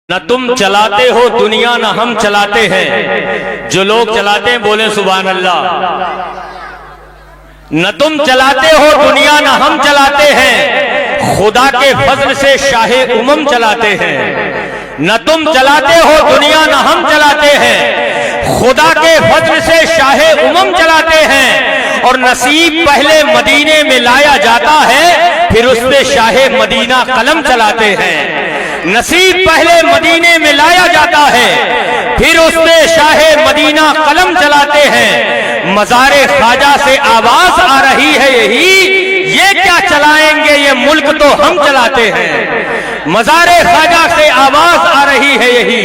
न तुम चलाते हो दुनिया न हम चलाते हैं। जो लोग चलाते हैं बोले सुभान अल्लाह। न तुम चलाते हो दुनिया न हम चलाते हैं, खुदा के फजल से शाहे उमम चलाते हैं। न तुम चलाते हो दुनिया न हम चलाते हैं, खुदा के फजल से शाहे उमम चलाते हैं। और नसीब पहले मदीने में लाया जाता है, फिर उस पे शाहे मदीना कलम चलाते हैं। नसीब पहले मदीने में लाया जाता है, फिर उस पे शाहे मदीना कलम चलाते हैं। मज़ारे ख्वाजा से आवाज आ रही है यही, ये क्या चलाएंगे ये मुल्क तो हम चलाते हैं। मज़ारे ख्वाजा से आवाज आ रही है यही,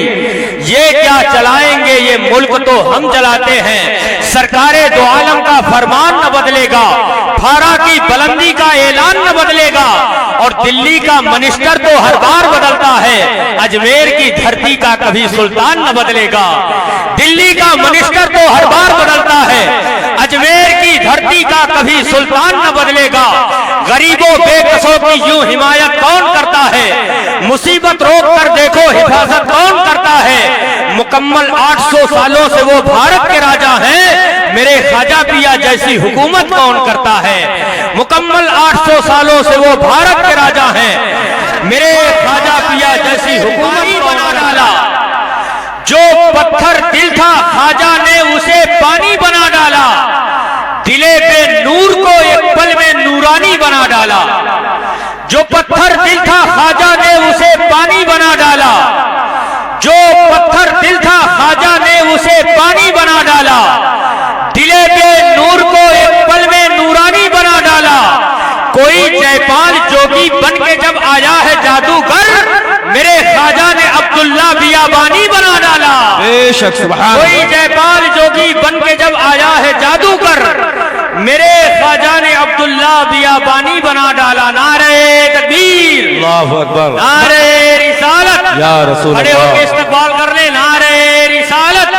ये क्या चलाएंगे ये मुल्क तो हम चलाते हैं। सरकारे दो आलम का फरमान न बदलेगा, फारा की बुलंदी का ऐलान न बदलेगा। और दिल्ली का मिनिस्टर तो हर बार बदलता है, अजमेर की धरती का कभी सुल्तान न बदलेगा। दिल्ली का मिनिस्टर तो हर बार बदलता है, अजमेर की धरती का कभी सुल्तान न बदलेगा। गरीबों बेकसों की यूं हिमायत कौन करता है, मुसीबत रोक कर देखो हिफाजत कौन करता है। मुकम्मल 800 सालों से वो भारत के राजा हैं, मेरे ख्वाजा पिया जैसी हुकूमत कौन करता है। मुकम्मल 800 सालों से वो भारत के राजा हैं, मेरे ख्वाजा पिया जैसी हुकूमत ही बना डाला। जो पत्थर दिल था ख्वाजा ने उसे पानी बना डाला, दिले पे नूर को एक पल में नूरानी बना डाला। जो पत्थर दिल था ख्वाजा ने उसे पानी बना डाला, जो पत्थर दिल था ख्वाजा ने उसे पानी बना डाला। दिले पे नूर को एक पल में नूरानी बना डाला। कोई जयपाल जोगी बन के जब आया है जादूगर, मेरे ख्वाजा ने अब्दुल्ला बियाबानी बना डाला। बेशक सुभान। कोई जयपाल जोगी बन के जब आया है जादूगर, मेरे ख्वाजा ने अब्दुल्ला बियाबानी बना डाला। नारे तकबीर, अल्लाहु अकबर, नारे रिसालत, या रसूल खड़े होकर इस्तकबाल कर ले। नारे रिसालत,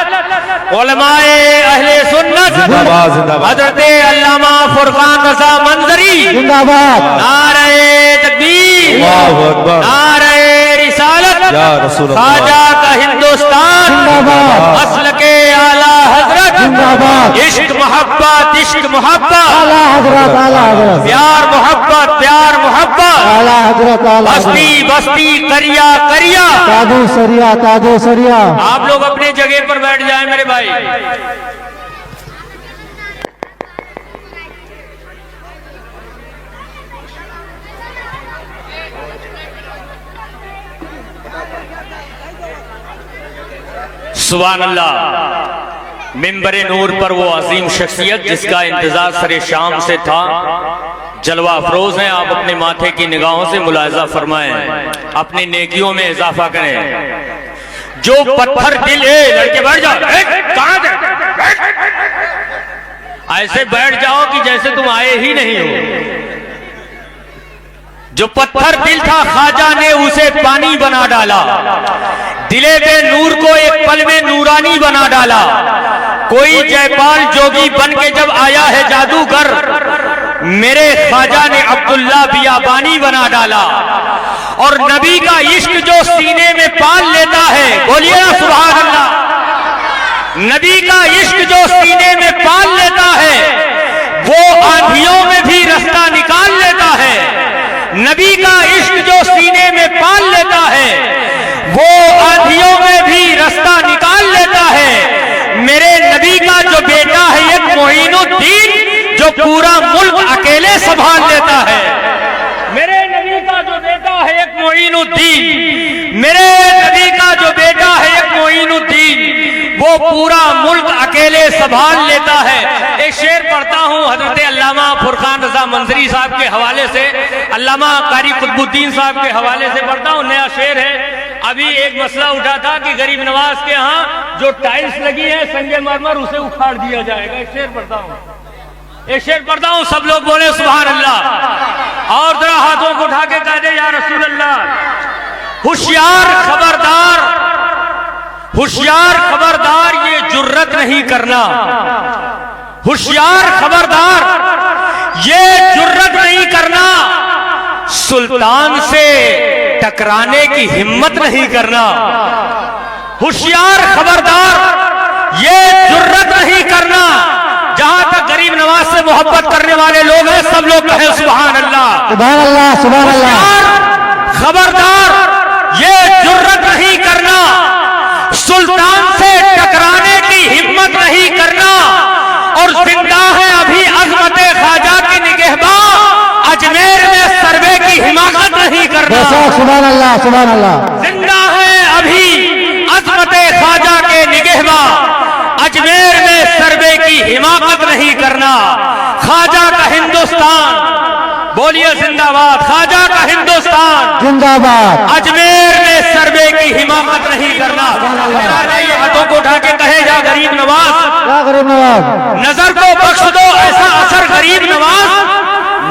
उलमाए अहले सुन्नत जिंदाबाद जिंदाबाद, हजरत अल्लामा फुरकान रज़ा मंजरी जिंदाबाद। नारे तकबीर, अल्लाहु अकबर, नारे रिसालत, या रसूल अल्लाह। ख्वाजा का हिंदुस्तान जिंदाबाद, असल के आला हजरत जिंदाबाद। इश्क मोहब्बत, इश्क मोहब्बत, आला हजरत, आला हजरत, प्यार मोहब्बत, प्यार मोहब्बत, आला हजरत, आला हजरत। बस्ती बस्ती करिया करिया। तादो सरिया, तादो सरिया। आप लोग अपने जगह पर बैठ जाएं मेरे भाई। सुभान अल्लाह। मिंबरे नूर पर वो अजीम शख्सियत जिसका इंतजार सरे शाम से था, जलवा अफरोज हैं। आप अपने माथे की निगाहों से मुलाहिजा फरमाएं, अपनी नेकियों में इजाफा करें। जो पत्थर दिल है, लड़के बैठ जाओ, कहां ऐसे बैठ जाओ कि जैसे तुम आए ही नहीं हो। जो पत्थर दिल था ख्वाजा ने उसे पानी बना डाला, दिले पे नूर को एक पल में नूरानी बना डाला। कोई जयपाल जोगी बन के जब आया है जादूगर, मेरे ख्वाजा ने अब्दुल्ला बियाबानी बना डाला। और नबी का इश्क जो सीने में पाल लेता है, बोलिए ना सुभान अल्लाह। नबी का इश्क जो सीने में पाल लेता है, वो आंधियों में भी रास्ता निकाल लेता है। नबी का इश्क जो सीने में पाल लेता है, वो आंधियों में भी रास्ता निकाल लेता है। मेरे नबी का जो बेटा है एक मोइनुद्दीन, जो पूरा मुल्क अकेले संभाल लेता है। मेरे नबी का जो बेटा है एक मोइनुद्दीन, मेरे नबी का जो बेटा है एक मोइनुद्दीन, वो पूरा मुल्क अकेले संभाल लेता है। एक शेर पढ़ता हूँ हजरत अल्लामा फुरकान रज़ा मंजरी साहब के हवाले से, अल्लामा कारी कुतुबुद्दीन साहब के हवाले से पढ़ता हूँ। नया शेर है। अभी एक मसला उठा था कि गरीब नवाज के यहाँ जो टाइल्स लगी है संगे मरमर, उसे उखाड़ दिया जाएगा। एक शेर पढ़ता हूँ, एक शेर पढ़ता हूँ, सब लोग बोले सुभान अल्लाह। और जरा हाथों को उठा के कह दे या रसूल अल्लाह। होशियार खबरदार, होशियार खबरदार, ये जुर्रत नहीं करना। होशियार खबरदार, ये जुर्रत नहीं करना। सुल्तान से टकराने की हिम्मत नहीं करना। होशियार, खबरदार, ये जुर्रत नहीं करना। जहां तक गरीब नवाज से मोहब्बत करने वाले लोग हैं, सब लोग कहें सुभान अल्लाह, सुभान अल्लाह, सुभान अल्लाह। होशियार, खबरदार, ये जुर्रत नहीं करना। सुल्तान से टकराने की हिम्मत नहीं करना। और जिंदा है अभी अजमत ख्वाजा की निगहबान, अजमेर में सर्वे की हिमाकत नहीं करना। सुभान अल्लाह, सुभान अल्लाह। जिंदा है अभी अजमत ख्वाजा के निगहबान, अजमेर में सर्वे की हिमाकत नहीं करना। ख्वाजा का हिंदुस्तान, बोलिए जिंदाबाद। ख्वाजा का हिंदुस्तान जिंदाबाद। अजमेर में सर्वे की हिमाकत नहीं करना। हाथों को उठा के कहे जा गरीब नवाज, क्या गरीब नवाज, नजर को बख्श दो ऐसा असर गरीब नवाज।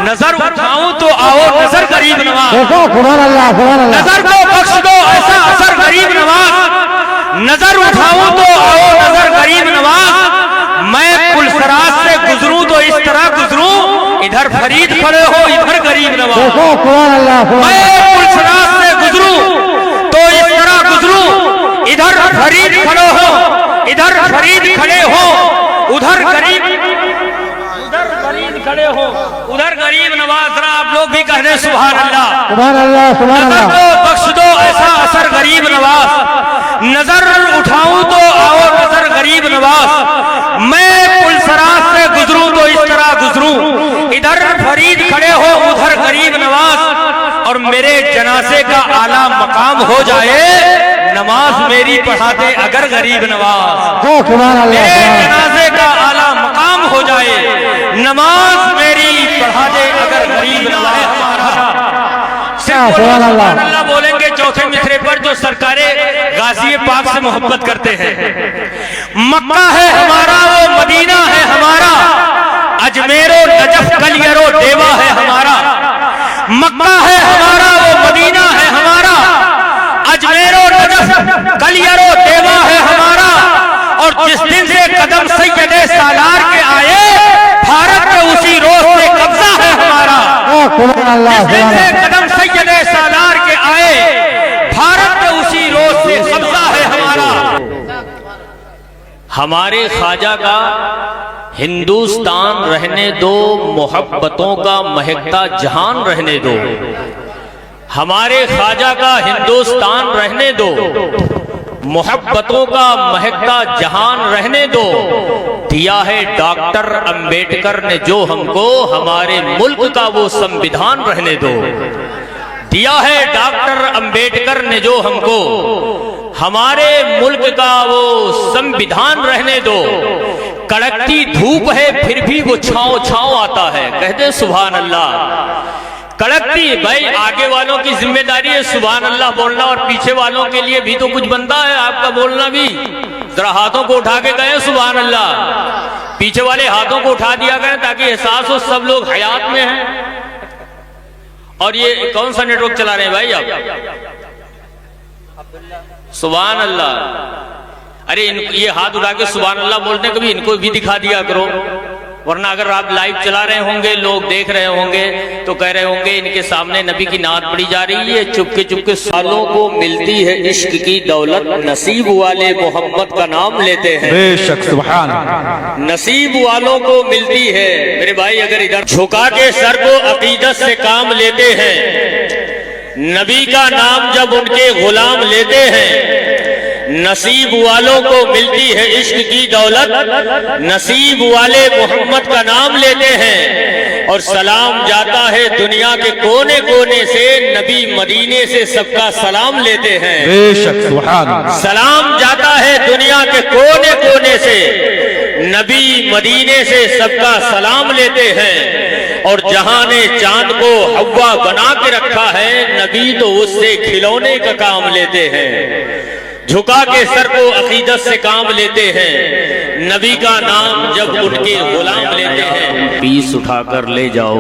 नजर उठाऊं तो आओ नजर गरीब नवाज। देखो सुभान अल्लाह, सुभान अल्लाह। नजर को बख्श दो ऐसा असर गरीब नवाज। नजर उठाऊं तो आओ नजर गरीब नवाज। मैं पुलसराज से गुजरूं तो इस तरह गुजरूं, इधर फरीद खड़े हो इधर गरीब नवाज। देखो सुभान अल्लाह, मैं पुलसराज से गुजरूं तो इस तरह गुजरूं, इधर फरीद खड़े हो इधर फरीद खड़े हो, उधर गरीब खड़े हो उधर गरीब नवाज। जरा आप लोग भी कहने सुभान अल्लाह, सुभान अल्लाह, सुभान नजर अल्लाह। को बख्श दो ऐसा असर गरीब नवाज। नजर उठाऊं तो आओ नजर गरीब नवाज। मैं पुलसराज से गुजरूं तो इस तरह गुजरूं, इधर फरीद खड़े हो उधर गरीब नवाज। और मेरे जनाजे का आला मकाम हो जाए, नमाज मेरी पढ़ा दे अगर गरीब नवाज। सुभान अल्लाह, मेरे जनाजे का आला मकाम हो जाए, नमाज मेरी पढ़ा दे अगर गरीब नवाज। सिर्फ सुभान अल्लाह। अल्लाह बोलेंगे चौथे मिसरे पर जो सरकारे गाज़ी पाक से मोहब्बत करते हैं। मक्का है हमारा, वो मदीना है हमारा, अजमेरो नजफ कलियरो देवा है हमारा। मक्का है हमारा, वो मदीना है हमारा, अजमेरो नजफ कलियरो देवा है हमारा। और जिस दिन से कदम सैयदे सालार के आए, भारत पे उसी रोज से कब्जा है हमारा। सुभान अल्लाह, जिस दिन सुभान से अल्लाह। कदम सैयदे सालार के आए, भारत पे उसी रोज से कब्जा है हमारा। हमारे ख्वाजा का हिंदुस्तान रहने दो, मोहब्बतों का महकता जहान रहने दो। हमारे ख्वाजा का हिंदुस्तान रहने दो, मोहब्बतों का महकता जहान रहने दो। दिया है डॉक्टर अंबेडकर ने जो हमको, हमारे मुल्क का वो संविधान रहने दो। दिया है डॉक्टर अंबेडकर ने जो हमको, हमारे मुल्क का वो संविधान रहने दो। कड़कती धूप है फिर भी वो छांव छांव आता है, कहते सुभान अल्लाह। कड़कती, भाई आगे वालों की जिम्मेदारी है सुभान अल्लाह बोलना, और पीछे वालों के लिए भी तो कुछ बनता है आपका बोलना भी। जरा हाथों को उठा के गए सुभान अल्लाह, पीछे वाले हाथों को उठा दिया करें ताकि एहसास हो सब लोग हयात में हैं। और ये कौन सा नेटवर्क चला रहे हैं भाई आप? सुभान अल्लाह। अरे ये हाथ उठा के सुभान अल्लाह बोलने को भी इनको भी दिखा दिया करो, वरना अगर आप लाइव चला रहे होंगे, लोग देख रहे होंगे तो कह रहे होंगे इनके सामने नबी की नात पढ़ी जा रही है। चुपके चुपके सालों को मिलती है इश्क की दौलत, नसीब वाले मोहम्मद का नाम लेते हैं। बेशक सुभान। नसीब वालों को मिलती है। मेरे भाई अगर इधर झुका के सर को अकीदत से काम लेते हैं, नबी का नाम जब उनके गुलाम लेते हैं, नसीब वालों को मिलती है इश्क की दौलत, नसीब वाले मोहम्मद का नाम लेते हैं। और सलाम जाता है दुनिया के कोने कोने से, नबी मदीने से सबका सलाम लेते हैं। बेशक सुभान। सलाम जाता है दुनिया के कोने कोने से, नबी मदीने से सबका सलाम लेते हैं। और जहां ने चांद को हवा बना के रखा है, नबी तो उससे खिलौने का काम लेते हैं। झुका के सर को अकीदत से काम लेते हैं, नबी का नाम जब उनके गुलाम लेते हैं। पीस उठाकर ले जाओ,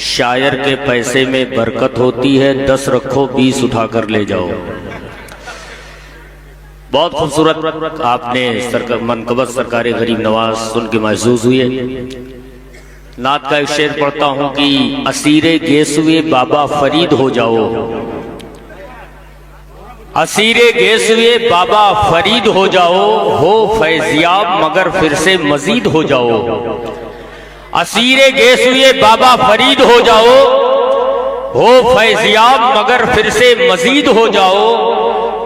शायर के पैसे में बरकत होती है, 10 रखो 20 उठाकर ले जाओ। बहुत खूबसूरत आपने मनकबत सरकार गरीब नवाज सुन के महसूस हुए। नात का एक शेर पढ़ता हूं कि असीरे गेसुए बाबा फरीद हो जाओ, असीरे गेसुए बाबा फरीद हो जाओ, हो फैजियाब मगर फिर से मजीद हो जाओ। असीरे गेसुए बाबा फरीद हो जाओ, हो फैजियाब मगर फिर से मजीद हो जाओ।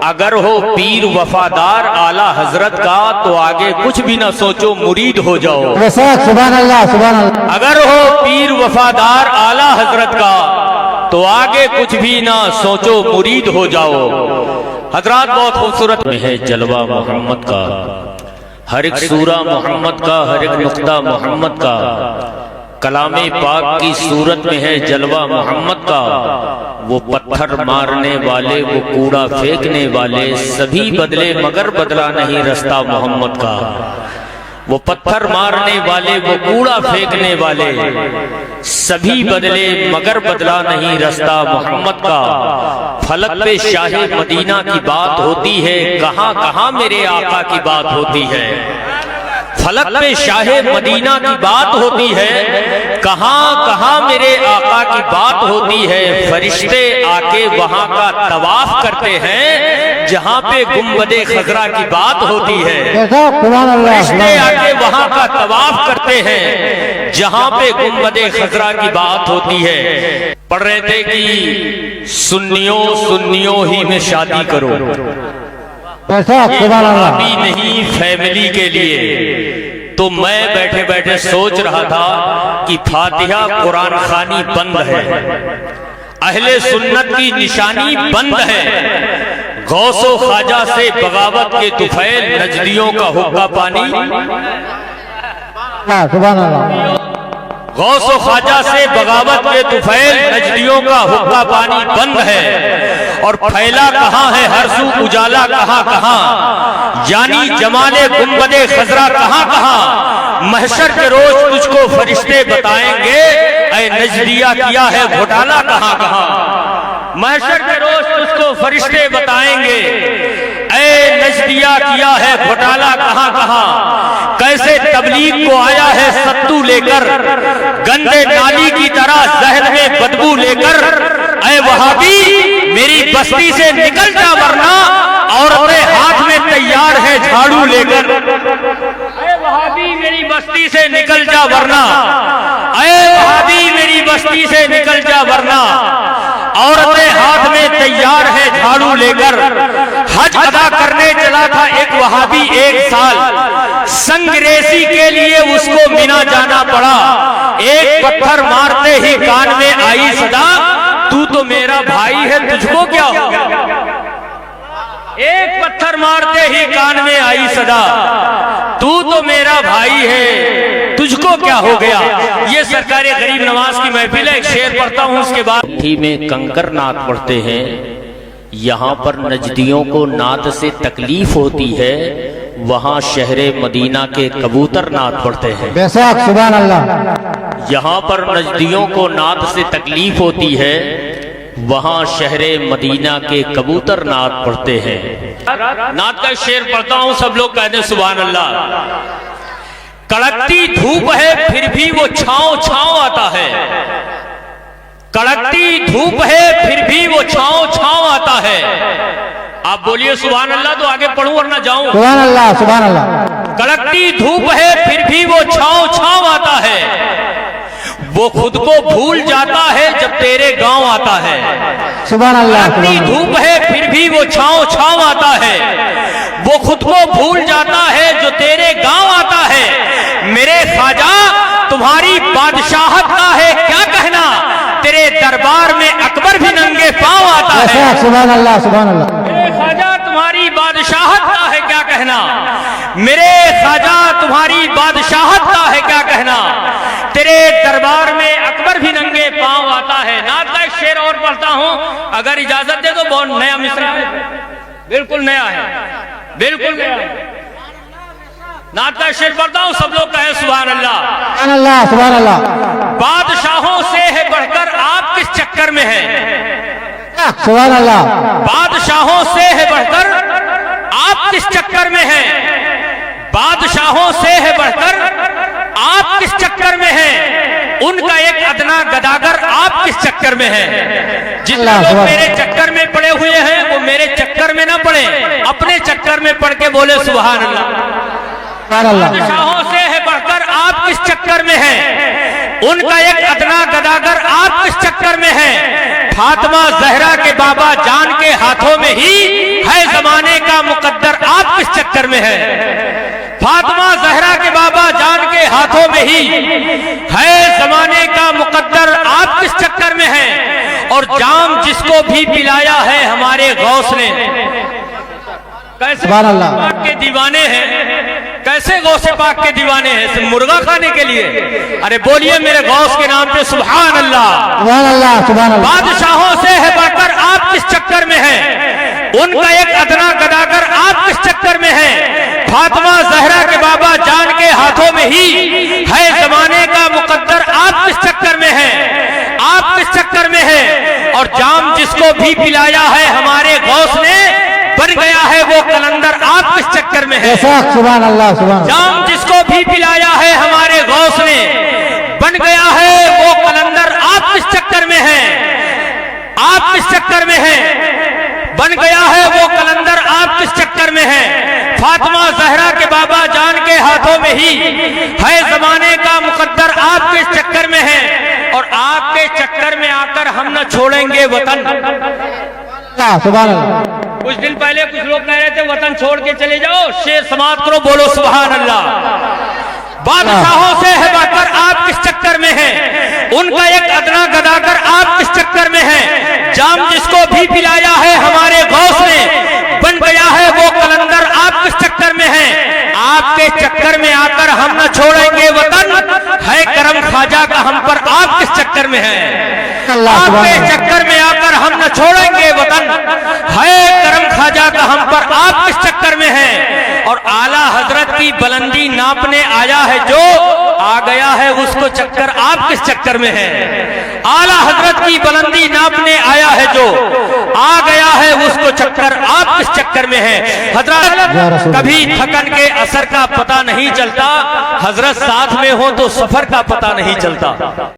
अगर हो पीर वफादार आला हजरत का तो आगे कुछ भी ना सोचो मुरीद हो जाओ। सुभान अल्लाह, सुभान अल्लाह। अगर हो पीर वफादार आला हजरत का तो आगे कुछ भी ना सोचो मुरीद हो जाओ। हजरात बहुत खूबसूरत में है जलवा मोहम्मद का, हर एक सूरा मोहम्मद का, हर एक नुक्ता मोहम्मद का। कलामे पाक की सूरत में है जलवा मोहम्मद का। वो पत्थर मारने वाले, वो कूड़ा फेंकने वाले सभी बदले मगर बदला नहीं रास्ता मोहम्मद का। वो पत्थर मारने वाले, वो कूड़ा फेंकने वाले सभी बदले मगर बदला नहीं रास्ता मोहम्मद का। फलक पे शाहे मदीना की बात होती है, कहां कहां मेरे आका की बात होती है। फलक पे शाहे मदीना की बात होती है, कहां कहां मेरे आका की बात होती है। फरिश्ते आके वहां का तवाफ करते हैं जहां पे गुंबदे खजरा की बात होती है। फरिश्ते आके वहां का तवाफ करते हैं जहां पे गुंबदे खजरा की बात होती है। पढ़ रहे थे कि सुन्नियों ही में शादी करो, अभी नहीं फैमिली के लिए। तो मैं बैठे बैठे सोच रहा था कि फातिहा कुरान खानी बंद है, अहले सुन्नत की निशानी बंद है। गौसो ख्वाजा से बगावत के तुफैल, नजदियों का हुक्का पानी। गौसो ख्वाजा से बगावत के तुफैल, नजदियों का हुक्का पानी बंद है। और फैला कहाँ है हर सू उजाला कहाँ कहाँ, यानी जमाले गुंबदे खजरा कहाँ कहाँ। महशर के रोज तुझको फरिश्ते बताएंगे, ऐ नजदिया किया है घोटाला कहाँ कहाँ। महशर के रोज तुझको फरिश्ते बताएंगे, ऐ नजदिया किया है घोटाला कहाँ कहाँ। कैसे तबलीग को आया है सत्तू लेकर, गंदे नाली की तरह जहन में बदबू लेकर। ऐ वहाबी मेरी बस्ती से निकल जा वरना औरतें हाथ में तैयार है झाड़ू लेकर। ऐ वहाबी मेरी बस्ती से निकल जा वरना, ऐ वहाबी मेरी बस्ती से निकल जा वरना औरतें हाथ में तैयार है झाड़ू लेकर। हज अदा करने चला था एक वहाबी एक साल, संगरेसी के लिए उसको मिना जाना पड़ा। एक पत्थर मारते ही कान में आई सदा, तू तो मेरा भाई है तुझको क्या हो गया। एक पत्थर मारते ही कान में आई सदा, तू तो मेरा भाई है तुझको क्या हो गया। ये सरकारे गरीब नवाज की महफिल है, एक शेर पढ़ता हूँ उसके बाद। में कंकर नात पढ़ते हैं, यहाँ पर नजदियों को नात से तकलीफ होती है, वहाँ शहरे मदीना के कबूतर नात पढ़ते हैं। बेशक सुभान अल्लाह। यहाँ पर नजदियों को नात से तकलीफ होती है, वहाँ शहरे मदीना के कबूतर नात पढ़ते हैं। नात का शेर पढ़ता हूँ, सब लोग कहते हैं सुभान अल्लाह। कड़कती धूप है फिर भी वो छांव छांव आता है, कड़कती धूप है फिर भी वो छांव छांव आता है। आप बोलिए सुभान अल्लाह तो आगे पढ़ूं वरना जाऊं। सुभान अल्लाह, सुभान अल्लाह। कड़कती धूप है फिर भी वो छांव छांव आता है, वो खुद को भूल जाता है जब तेरे गांव आता है। सुभान अल्लाह। कड़कती धूप है फिर भी वो छांव छांव आता है, वो खुद को भूल जाता है जो तेरे गांव आता है। मेरे ख्वाजा तुम्हारी बादशाहत का है क्या कहना, तेरे दरबार में अकबर भी नंगे पांव आता है। सुभान अल्लाह, सुभान अल्लाह। मेरे ख्वाजा तुम्हारी बादशाहत का है क्या कहना, मेरे ख्वाजा तुम्हारी बादशाहत का है क्या कहना, तेरे दरबार में अकबर भी नंगे पांव आता है। नात का एक शेर और पढ़ता हूं, अगर इजाजत दे तो बहुत नया मिसरा है, बिल्कुल नया है, बिल्कुल नया है। नात का शेर पढ़ता हूं, सब लोग कहें सुभान अल्लाह। सुभान अल्लाह, सुभान अल्लाह। बादशाहों से है बढ़कर आप किस चक्कर में हैं, सुभान अल्लाह। बादशाहों से है बढ़कर आप किस चक्कर में हैं, बादशाहों से है बढ़कर आप किस चक्कर में हैं। उनका एक अदना गदागर आप आप किस चक्कर में हैं? जितने अल्लाह लोग अकबर। मेरे चक्कर में पड़े हुए हैं वो मेरे चक्कर में ना पड़े, अपने चक्कर में पड़ के बोले सुभान अल्लाह। सुभान अल्लाह। बादशाहों से है बढ़कर आप किस चक्कर में हैं? उनका एक अदना गदागर आप किस चक्कर में हैं? फातिमा जहरा के बाबा जान के हाथों में ही है जमाने का मुकद्दर, आप किस चक्कर में हैं? फातिमा जहरा के बाबा जान के हाथों में ही है जमाने का मुकद्दर, आप किस चक्कर में हैं? और जाम जिसको भी पिलाया है हमारे गौस ने, कैसे सुभान अल्लाह। पाक के दीवाने हैं, कैसे गौसे पाक के दीवाने हैं? सिर्फ मुर्गा खाने के लिए? अरे बोलिए मेरे गौस के नाम पे सुभान अल्लाह। सुभान अल्लाह। सुभान अल्लाह। बादशाहों से है बढ़कर आप किस चक्कर में हैं? उनका एक अदना गदागर आप किस चक्कर में हैं? फातिमा जहरा के बाबा जान के हाथों में ही है जमाने का मुकद्दर, आप किस चक्कर में हैं? आप किस चक्कर में हैं? और जाम जिसको भी पिलाया है हमारे गौस ने, बन गया है वो कलंदर, आप किस चक्कर में हैं? सुभान अल्लाह। सुभान जाम जिसको भी पिलाया है हमारे गौस ने, बन गया है वो कलंदर, आप किस चक्कर में हैं? आप किस चक्कर में हैं? बन गया है वो कलंदर, आप किस चक्कर में हैं? फातिमा जहरा के बाबा जान के हाथों में ही है जमाने का मुकद्दर, आप किस चक्कर में हैं? और आपके चक्कर में आकर हम न छोड़ेंगे वतन। सुभान अल्लाह। कुछ दिन पहले कुछ लोग कह रहे थे वतन छोड़ के चले जाओ, शेर समाप्त करो, बोलो सुभान अल्लाह। बादशाहों से है बढ़कर आप किस चक्कर में हैं? उनका एक अदना गदागर आप किस चक्कर में हैं? जाम जिसको भी पिलाया है हमारे गौस ने, बन गया है वो कलंदर, आप किस चक्कर में हैं? आपके चक्कर में आकर हम न छोड़ेंगे वतन, है करम ख्वाजा का हम पर, आप किस चक्कर में हैं? आपके चक्कर में आकर हम न छोड़ेंगे वतन, है करम ख्वाजा का हम पर, आप किस चक्कर में हैं? और आला हजरत की बुलंदी नापने आया है जो, आ गया है उसको चक्कर, आप किस चक्कर में हैं? आला हजरत की बुलंदी नापने आया है जो, आ गया है उसको चक्कर, आप किस चक्कर में हैं? हजरत कभी थकन के असर का पता नहीं चलता, हजरत साथ में हो तो सफर का पता नहीं चलता।